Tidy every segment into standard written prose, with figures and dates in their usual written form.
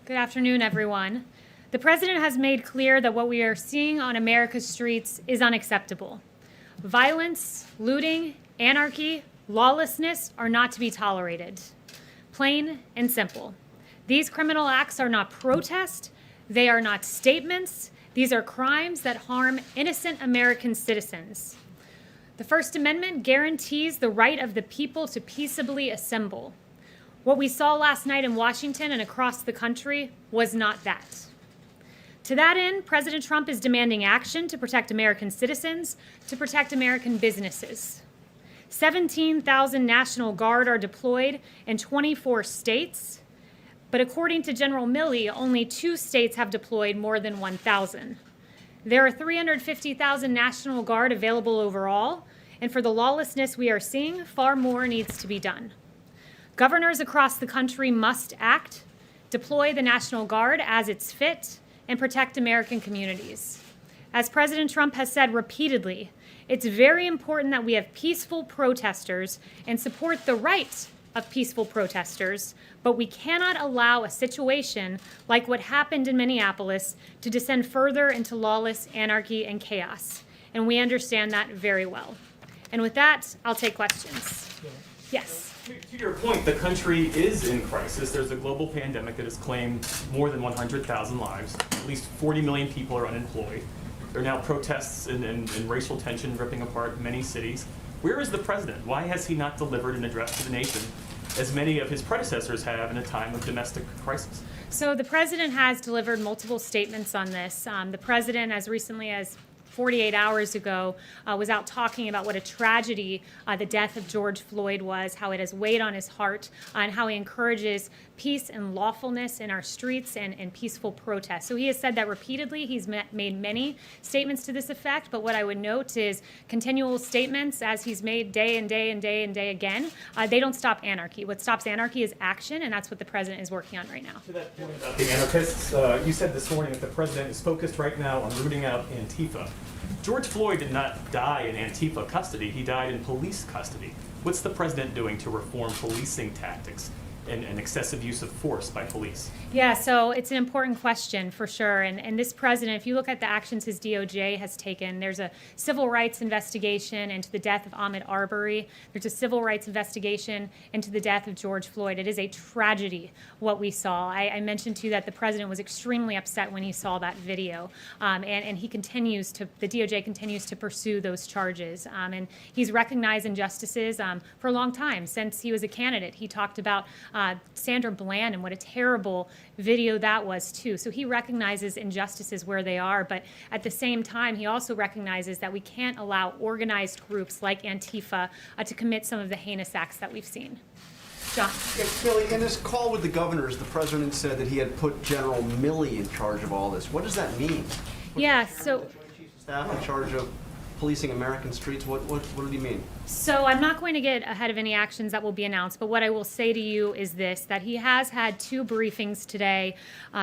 Good afternoon, everyone. The president has made clear that what we are seeing on America's streets is unacceptable. Violence, looting, anarchy, lawlessness are not to be tolerated. Plain and simple. These criminal acts are not protest, they are not statements, these are crimes that harm innocent American citizens. The First Amendment guarantees the right of the people to peaceably assemble. What we saw last night in Washington and across the country was not that. To that end, President Trump is demanding action to protect American citizens, to protect American businesses. 17,000 National Guard are deployed in 24 states, but according to General Milley, only 2 states have deployed more than 1,000. There are 350,000 National Guard available overall, and for the lawlessness we are seeing, far more needs to be done. Governors across the country must act, deploy the National Guard as it's fit, and protect American communities. As President Trump has said repeatedly, it's very important that we have peaceful protesters and support the right of peaceful protesters, but we cannot allow a situation like what happened in Minneapolis to descend further into lawless anarchy and chaos. And we understand that very well. And with that, I'll take questions. Yes. To your point, the country is in crisis. There's a global pandemic that has claimed more than 100,000 lives. At least 40 million people are unemployed. There are now protests and racial tension ripping apart many cities. Where is the president? Why has he not delivered an address to the nation, as many of his predecessors have in a time of domestic crisis? So the president has delivered multiple statements on this. The president, as recently as 48 hours ago, was out talking about what a tragedy the death of George Floyd was, how it has weighed on his heart, and how he encourages peace and lawfulness in our streets and peaceful protests. So he has said that repeatedly. He's made many statements to this effect, but what I would note is continual statements, as he's made day and day and day and day again, they don't stop anarchy. What stops anarchy is action, and that's what the president is working on right now. To that point about the anarchists, you said this morning that the president is focused right now on rooting out Antifa. George Floyd did not die in Antifa custody. He died in police custody. What's the president doing to reform policing tactics and excessive use of force by police? Yeah, so it's an important question for sure. And this president, if you look at the actions his DOJ has taken, there's a civil rights investigation into the death of Ahmaud Arbery. There's a civil rights investigation into the death of George Floyd. It is a tragedy what we saw. I mentioned to you that the president was extremely upset when he saw that video. And he continues to, the DOJ continues to pursue those charges. And he's recognized injustices for a long time since he was a candidate. He talked about Sandra Bland and what a terrible video that was too. So he recognizes injustices where they are, but at the same time, he also recognizes that we can't allow organized groups like Antifa to commit some of the heinous acts that we've seen. John. Kayleigh, in his call with the governors, the president said that he had put General Milley in charge of all this. What does that mean? Yeah, so the Joint Chiefs of Staff in charge of policing American streets. What did he mean? So I'm not going to get ahead of any actions that will be announced, but what I will say to you is this, that he has had 2 briefings today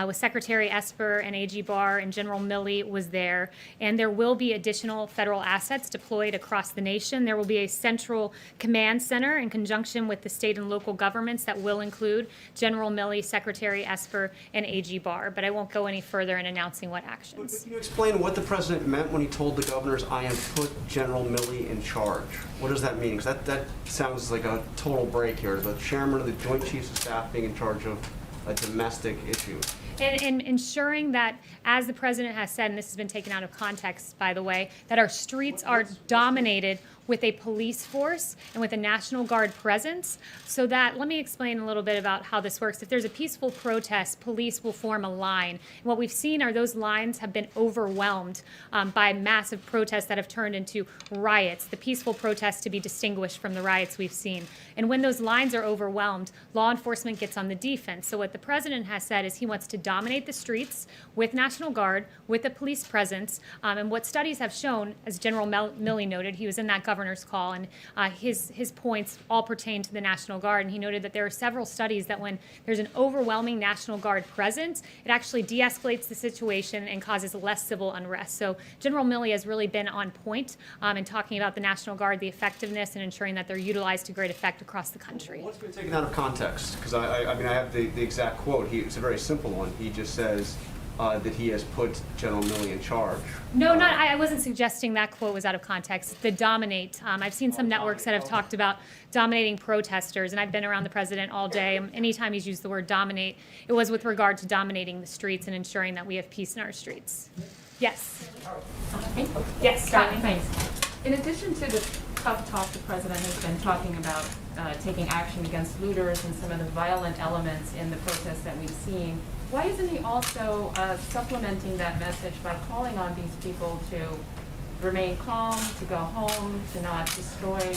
with Secretary Esper and AG Barr, and General Milley was there, and there will be additional federal assets deployed across the nation. There will be a central command center in conjunction with the state and local governments that will include General Milley, Secretary Esper, and AG Barr, but I won't go any further in announcing what actions. But can you explain what the president meant when he told the governors, I have put General Milley in charge? What does that mean? Because that sounds like a total break here. The chairman of the Joint Chiefs of Staff being in charge of a domestic issue. And ensuring that, as the president has said, and this has been taken out of context, by the way, that our streets are dominated with a police force and with a National Guard presence, so that, let me explain a little bit about how this works. If there's a peaceful protest, police will form a line. And what we've seen are those lines have been overwhelmed by massive protests that have turned into riots, the peaceful protests to be distinguished from the riots we've seen. And when those lines are overwhelmed, law enforcement gets on the defense. So what the president has said is he wants to dominate the streets with National Guard, with a police presence, and what studies have shown, as General Milley noted, he was in that governor's call, and his points all pertain to the National Guard. And he noted that there are several studies that when there's an overwhelming National Guard presence, it actually de-escalates the situation and causes less civil unrest. So General Milley has really been on point in talking about the National Guard, the effectiveness, and ensuring that they're utilized to great effect across the country. What's been taken out of context? Because I mean, I have the exact quote. It's a very simple one. He just says that he has put General Milley in charge. No, I wasn't suggesting that quote was out of context. The dominate. I've seen some networks that have talked about dominating protesters, and I've been around the president all day. Anytime he's used the word dominate, it was with regard to dominating the streets and ensuring that we have peace in our streets. Yes. Yes, Scott. Thanks. In addition to the tough talk the president has been talking about taking action against looters and some of the violent elements in the protests that we've seen, why isn't he also supplementing that message by calling on these people to remain calm, to go home, to not destroy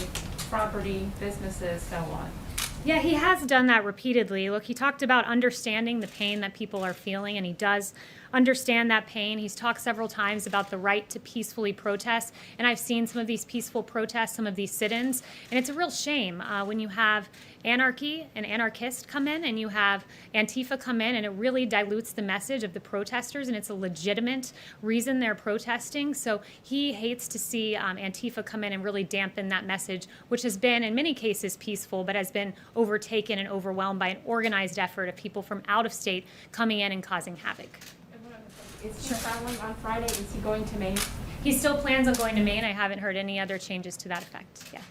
property, businesses, so on? Yeah, he has done that repeatedly. Look, he talked about understanding the pain that people are feeling, and he does understand that pain. He's talked several times about the right to peacefully protest, and I've seen some of these peaceful protests, some of these sit-ins, and it's a real shame when you have anarchy and anarchists come in and you have Antifa come in, and it really dilutes the message of the protesters, and it's a legitimate reason they're protesting. So he hates to see Antifa come in and really dampen that message, which has been in many cases peaceful, but has been overtaken and overwhelmed by an organized effort of people from out of state coming in and causing havoc. Is he traveling on Friday? Is he going to Maine? He still plans on going to Maine. I haven't heard any other changes to that effect. Yeah.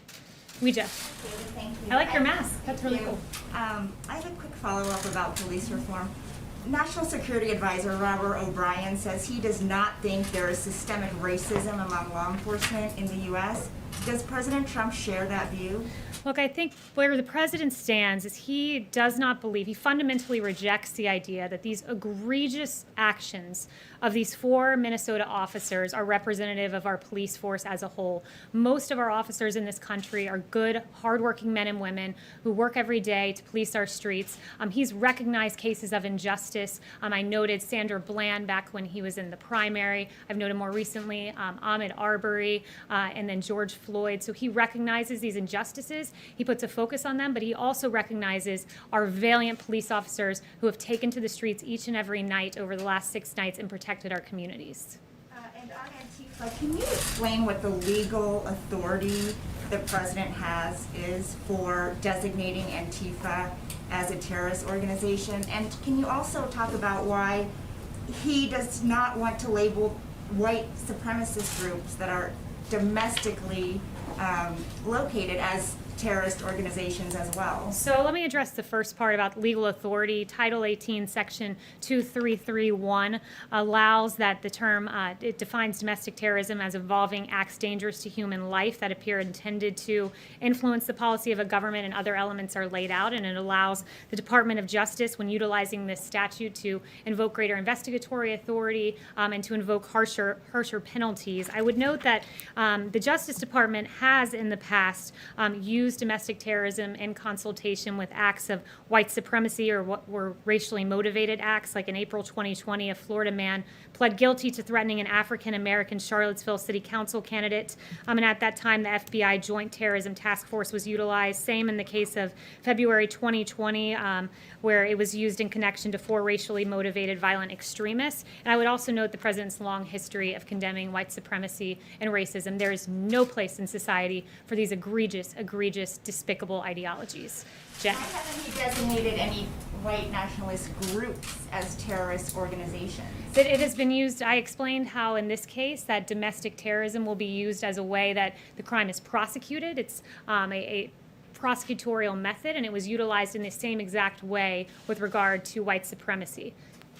We do. Thank you. I like your mask. That's really cool. I have a quick follow-up about police reform. National Security Advisor Robert O'Brien says he does not think there is systemic racism among law enforcement in the U.S. Does President Trump share that view? Look, I think where the president stands is he does not believe, he fundamentally rejects the idea that these egregious actions of these 4 Minnesota officers are representative of our police force as a whole. Most of our officers in this country are good, hardworking men and women who work every day to police our streets. He's recognized cases of injustice. I noted Sandra Bland back when he was in the primary. I've noted more recently Ahmaud Arbery and then George Floyd. So he recognizes these injustices. He puts a focus on them, but he also recognizes our valiant police officers who have taken to the streets each and every night over the last 6 nights and protected our communities. And on Antifa, can you explain what the legal authority the president is for designating Antifa as a terrorist organization? And can you also talk about why he does not want to label white supremacist groups that are domestically located as terrorist organizations as well? So let me address the first part about legal authority. Title 18, Section 2331 allows that the term, it defines domestic terrorism as involving acts dangerous to human life that appear intended to influence the policy of a government, and other elements are laid out, and it allows the Department of Justice, when utilizing this statute, to invoke greater investigatory authority and to invoke harsher penalties. I would note that the Justice Department has in the past used domestic terrorism in consultation with acts of white supremacy or what were racially motivated acts. Like in April 2020, a Florida man pled guilty to threatening an African-American Charlottesville City Council candidate. And at that time, the FBI Joint Terrorism Task Force was utilized. Same in the case of February 2020, where it was used in connection to 4 racially motivated violent extremists. And I would also note the president's long history of condemning white supremacy and racism. There is no place in society for these egregious, despicable ideologies. Jen. Why haven't he designated any white nationalist groups as terrorist organizations? It has been used. I explained how in this case that domestic terrorism will be used as a way that the crime is prosecuted. It's a prosecutorial method, and it was utilized in the same exact way with regard to white supremacy.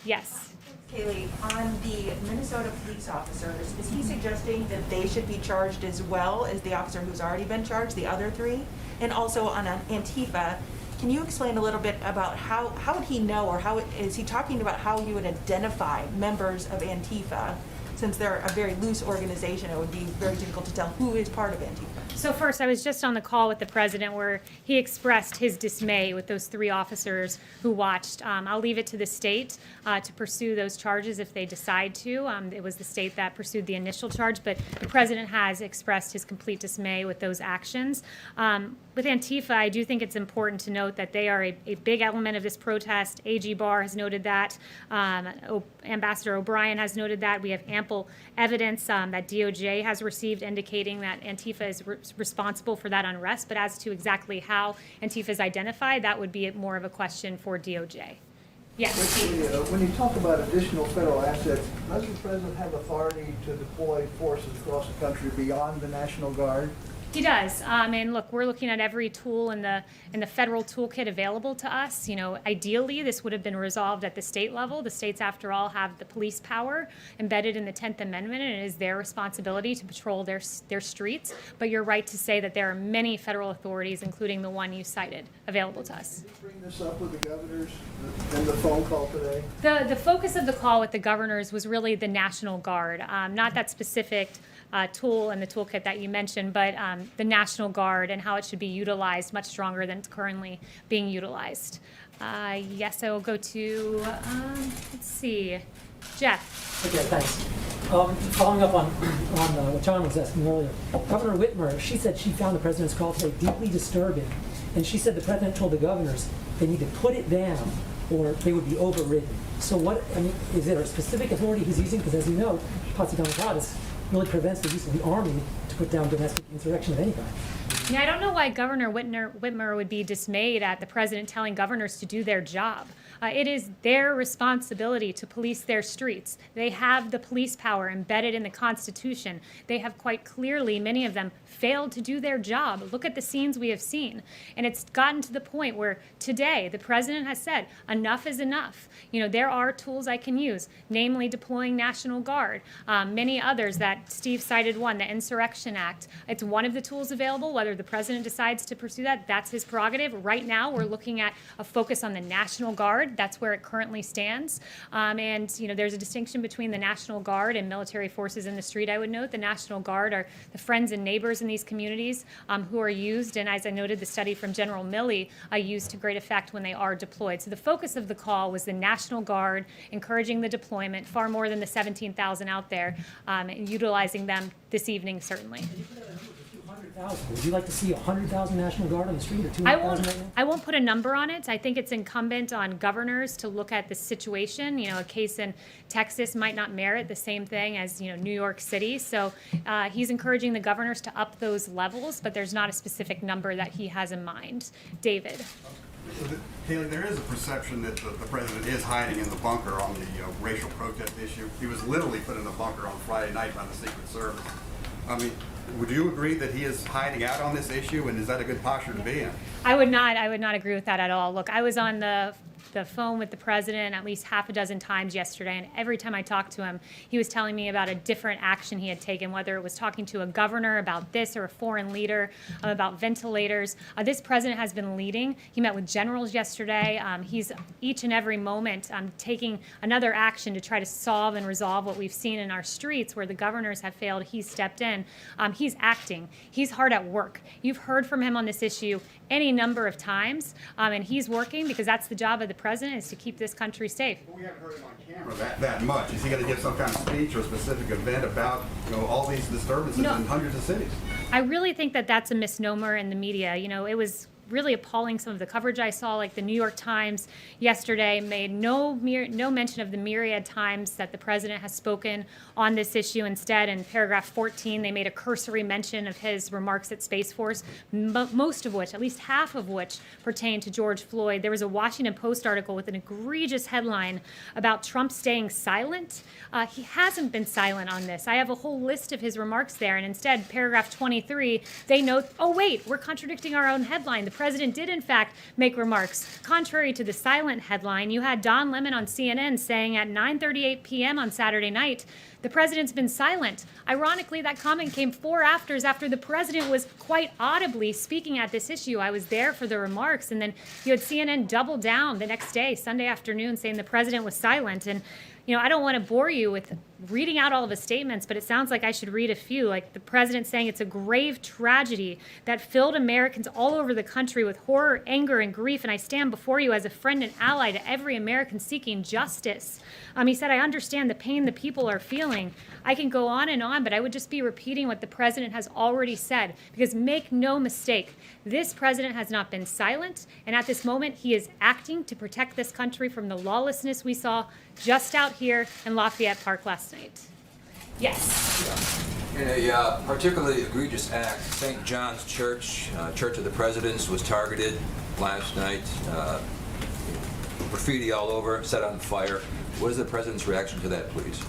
Yes. Kayleigh, on the Minnesota police officers, is he suggesting that they should be charged as well as the officer who's already been charged, the other 3? And also on Antifa, can you explain a little bit about how would he know, or how is he talking about how you would identify members of Antifa? Since they're a very loose organization, it would be very difficult to tell who is part of Antifa. So first, I was just on the call with the president where he expressed his dismay with those 3 officers who watched. I'll leave it to the state to pursue those charges if they decide to. It was the state that pursued the initial charge, but the president has expressed his complete dismay with those actions. With Antifa, I do think it's important to note that they are a big element of this protest. AG Barr has noted that. Ambassador O'Brien has noted that. We have ample evidence that DOJ has received indicating that Antifa is responsible for that unrest. But as to exactly how Antifa is identified, that would be more of a question for DOJ. Yes. When you talk about additional federal assets, does the president have authority to deploy forces across the country beyond the National Guard? He does, and look, we're looking at every tool in the federal toolkit available to us. You know, ideally, this would have been resolved at the state level. The states, after all, have the police power embedded in the 10th Amendment, and it is their responsibility to patrol their streets. But you're right to say that there are many federal authorities, including the one you cited, available to us. Did you bring this up with the governors in the phone call today? The focus of the call with the governors was really the National Guard, not that specific tool in the toolkit that you mentioned, but the National Guard and how it should be utilized much stronger than it's currently being utilized. Yes, I will go to, let's see, Jeff. Okay, thanks. Following up on what John was asking earlier, Governor Whitmer, she said she found the president's call today deeply disturbing, and she said the president told the governors they need to put it down or they would be overridden. So what, I mean, is there a specific authority he's using? Because as you know, Posse Comitatus really prevents the use of the army to put down domestic insurrection of any kind. Yeah, I don't know why Governor Whitmer would be dismayed at the president telling governors to do their job. It is their responsibility to police their streets. They have the police power embedded in the Constitution. They have quite clearly, many of them, failed to do their job. Look at the scenes we have seen. And it's gotten to the point where today the president has said, enough is enough. You know, there are tools I can use, namely deploying National Guard, many others that Steve cited one, the Insurrection Act. It's one of the tools available. Whether the president decides to pursue that, that's his prerogative. Right now, we're looking at a focus on the National Guard. That's where it currently stands. And, you know, there's a distinction between the National Guard and military forces in the street, I would note. The National Guard are the friends and neighbors in these communities who are used, and as I noted, the study from General Milley, used to great effect when they are deployed. So the focus of the call was the National Guard, encouraging the deployment, far more than the 17,000 out there, and utilizing them this evening, certainly. Would you like to see 100,000 National Guard on the street or 200,000 right now? I won't put a number on it. I think it's incumbent on governors to look at the situation. You know, a case in Texas might not merit the same thing as, you know, New York City. So he's encouraging the governors to up those levels, but there's not a specific number that he has in mind. David. Kayleigh, there is a perception that the president is hiding in the bunker on the racial protest issue. He was literally put in the bunker on Friday night by the Secret Service. I mean, would you agree that he is hiding out on this issue, and is that a good posture to be in? I would not agree with that at all. Look, I was on the phone with the president at least half a dozen times yesterday, and every time I talked to him, he was telling me about a different action he had taken, whether it was talking to a governor about this or a foreign leader about ventilators. This president has been leading. He met with generals yesterday. He's each and every moment taking another action to try to solve and resolve what we've seen in our streets where the governors have failed. He's stepped in. He's acting. He's hard at work. You've heard from him on this issue any number of times, and he's working because that's the job of the president, is to keep this country safe. Well, we haven't heard him on camera that much. Is he going to give some kind of speech or a specific event about, you know, all these disturbances in hundreds of cities? I really think that that's a misnomer in the media. You know, it was really appalling, some of the coverage I saw, like the New York Times yesterday made no mention of the myriad times that the president has spoken on this issue. Instead, in paragraph 14, they made a cursory mention of his remarks at Space Force, most of which, at least half of which, pertain to George Floyd. There was a Washington Post article with an egregious headline about Trump staying silent. He hasn't been silent on this. I have a whole list of his remarks there, and instead, paragraph 23, they note, oh wait, we're contradicting our own headline. The president did in fact make remarks. Contrary to the silent headline, you had Don Lemon on CNN saying at 9:38 p.m. on Saturday night, the president's been silent. Ironically, that comment came 4 hours after the president was quite audibly speaking at this issue. I was there for the remarks, and then you had CNN double down the next day, Sunday afternoon, saying the president was silent. And, you know, I don't want to bore you with reading out all of his statements, but it sounds like I should read a few, like the president saying it's a grave tragedy that filled Americans all over the country with horror, anger, and grief, and I stand before you as a friend and ally to every American seeking justice. He said, I understand the pain the people are feeling. I can go on, but I would just be repeating what the president has already said, because make no mistake, this president has not been silent, and at this moment, he is acting to protect this country from the lawlessness we saw just out here in Lafayette Park last night. Yes. In a particularly egregious act, St. John's Church, Church of the Presidents, was targeted last night. Graffiti all over, set on fire. What is the president's reaction to that, please?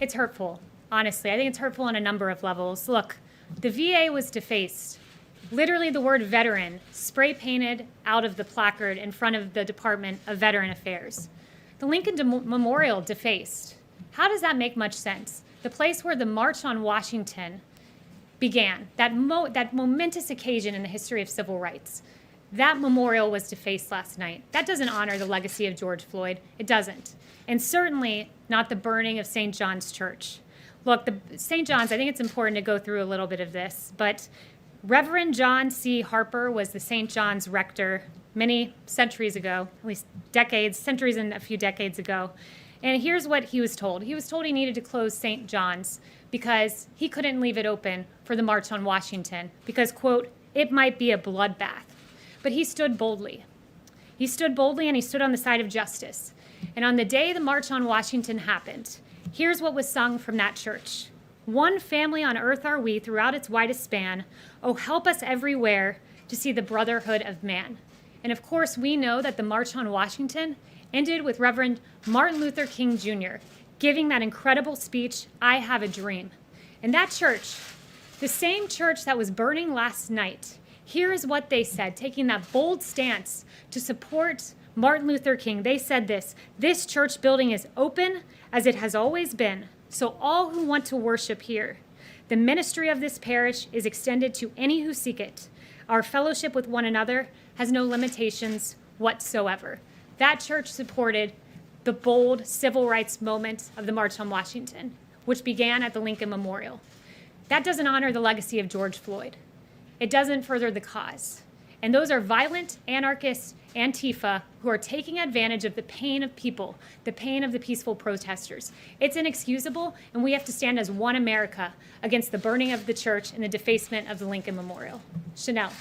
It's hurtful, honestly. I think it's hurtful on a number of levels. Look, the VA was defaced. Literally the word veteran spray painted out of the placard in front of the Department of Veteran Affairs. The Lincoln Memorial defaced. How does that make much sense? The place where the March on Washington began, that momentous occasion in the history of civil rights, that memorial was defaced last night. That doesn't honor the legacy of George Floyd. It doesn't. And certainly not the burning of St. John's Church. Look, St. John's, I think it's important to go through a little bit of this, but Reverend John C. Harper was the St. John's rector many centuries ago, at least decades, centuries and a few decades ago. And here's what he was told. He was told he needed to close St. John's because he couldn't leave it open for the March on Washington because, quote, it might be a bloodbath. But he stood boldly. He stood boldly and he stood on the side of justice. And on the day the March on Washington happened, here's what was sung from that church. One family on earth are we throughout its widest span. Oh, help us everywhere to see the brotherhood of man. And of course, we know that the March on Washington ended with Reverend Martin Luther King Jr. giving that incredible speech, I Have a Dream. And that church, the same church that was burning last night, here is what they said, taking that bold stance to support Martin Luther King. They said this church building is open as it has always been, so all who want to worship here. The ministry of this parish is extended to any who seek it. Our fellowship with one another has no limitations whatsoever. That church supported the bold civil rights moment of the March on Washington, which began at the Lincoln Memorial. That doesn't honor the legacy of George Floyd. It doesn't further the cause. And those are violent anarchists, Antifa, who are taking advantage of the pain of people, the pain of the peaceful protesters. It's inexcusable, and we have to stand as one America against the burning of the church and the defacement of the Lincoln Memorial. Chanel.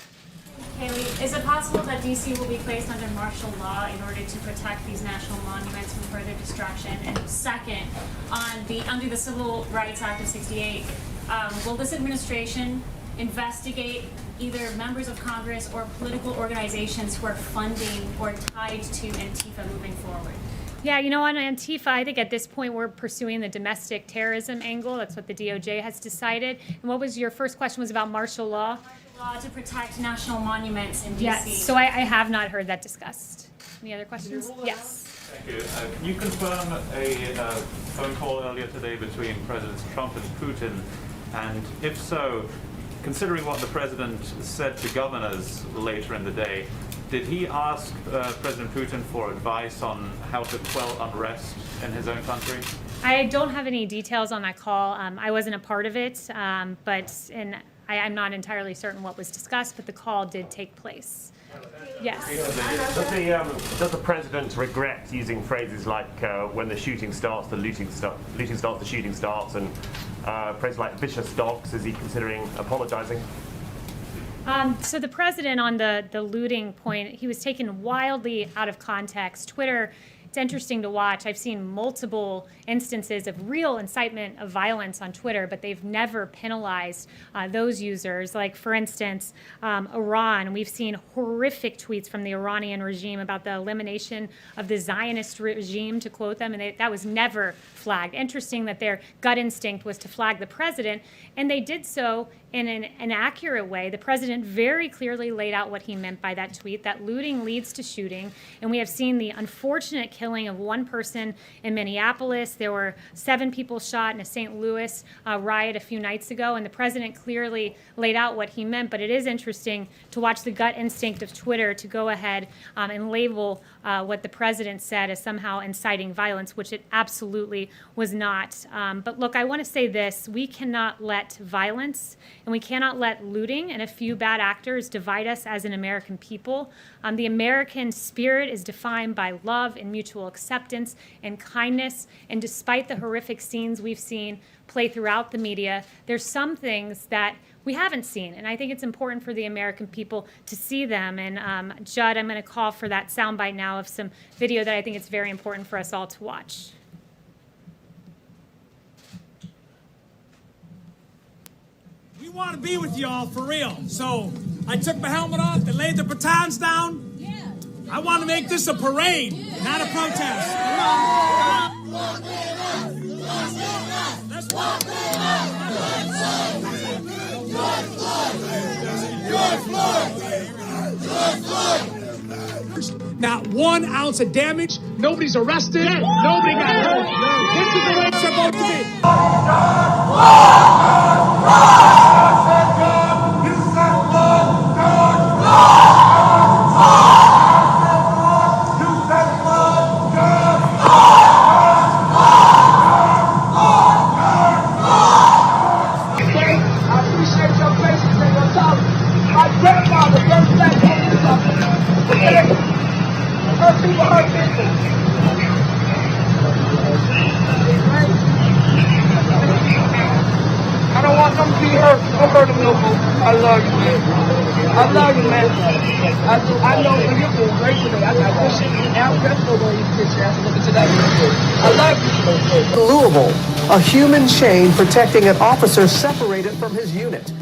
Kayleigh, is it possible that D.C. will be placed under martial law in order to protect these national monuments from further destruction? And second, under the Civil Rights Act of '68, will this administration investigate either members of Congress or political organizations who are funding or tied to Antifa moving forward? Yeah, on Antifa, I think at this point we're pursuing the domestic terrorism angle. That's what the DOJ has decided. And what was your first question was about martial law? Law to protect national monuments in D.C. Yes, so I have not heard that discussed. Any other questions? Yes. Thank you. Can you confirm a phone call earlier today between Presidents Trump and Putin? And if so, considering what the president said to governors later in the day, did he ask President Putin for advice on how to quell unrest in his own country? I don't have any details on that call. I wasn't a part of it, I'm not entirely certain what was discussed, but the call did take place. Yes. Does the president regret using phrases like when the shooting starts, the looting starts, the shooting starts, and phrases like vicious dogs? Is he considering apologizing? So the president on the looting point, he was taken wildly out of context. Twitter, it's interesting to watch. I've seen multiple instances of real incitement of violence on Twitter, but they've never penalized those users. Like, for instance, Iran. We've seen horrific tweets from the Iranian regime about the elimination of the Zionist regime, to quote them, and that was never flagged. Interesting that their gut instinct was to flag the president, and they did so in an accurate way. The president very clearly laid out what he meant by that tweet, that looting leads to shooting. And we have seen the unfortunate killing of one person in Minneapolis. There were 7 people shot in a St. Louis riot a few nights ago, and the president clearly laid out what he meant. But it is interesting to watch the gut instinct of Twitter to go ahead and label what the president said as somehow inciting violence, which it absolutely was not. But look, I want to say this. We cannot let violence and we cannot let looting and a few bad actors divide us as an American people. The American spirit is defined by love and mutual acceptance and kindness. And despite the horrific scenes we've seen play throughout the media, there's some things that we haven't seen, and I think it's important for the American people to see them. And Judd, I'm going to call for that soundbite now of some video that I think it's very important for us all to watch. We want to be with y'all for real. So I took my helmet off and laid the batons down. Yeah. I want to make this a parade, not a protest. Come on. Let's walk. Not 1 ounce of damage. Nobody's arrested. Nobody got hurt. This is the way it's supposed to be. I don't want them to be hurt. Don't hurt them no more. I love you, man. I love you, man. I know you're doing great today. I got this shit now. That's no way you get your ass looking to that. I love you. Louisville, a human chain protecting an officer separated from his unit.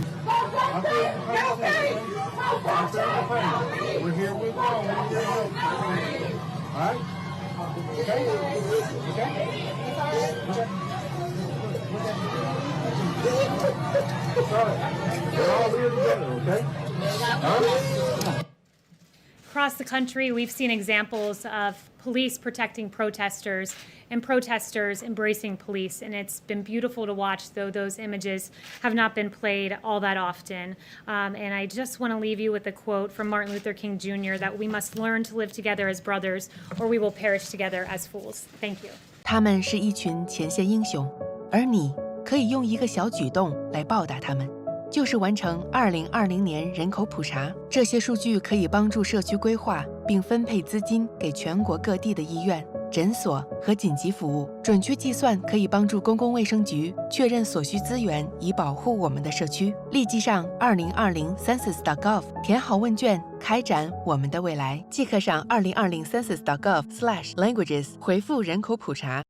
We're here with you. All right? Okay? We're all here together, okay? All right? Across the country, we've seen examples of police protecting protesters and protesters embracing police, and it's been beautiful to watch, though those images have not been played all that often. And I just want to leave you with a quote from Martin Luther King Jr. that we must learn to live together as brothers, or we will perish together as fools. Thank you. 他们是一群前线英雄，而你可以用一个小举动来报答他们。就是完成2020年人口普查，这些数据可以帮助社区规划，并分配资金给全国各地的医院、诊所和紧急服务。准确计算可以帮助公共卫生局确认所需资源，以保护我们的社区。立即上2020 census.gov 填好问卷，开展我们的未来。即刻上2020 census.gov/languages 回复人口普查。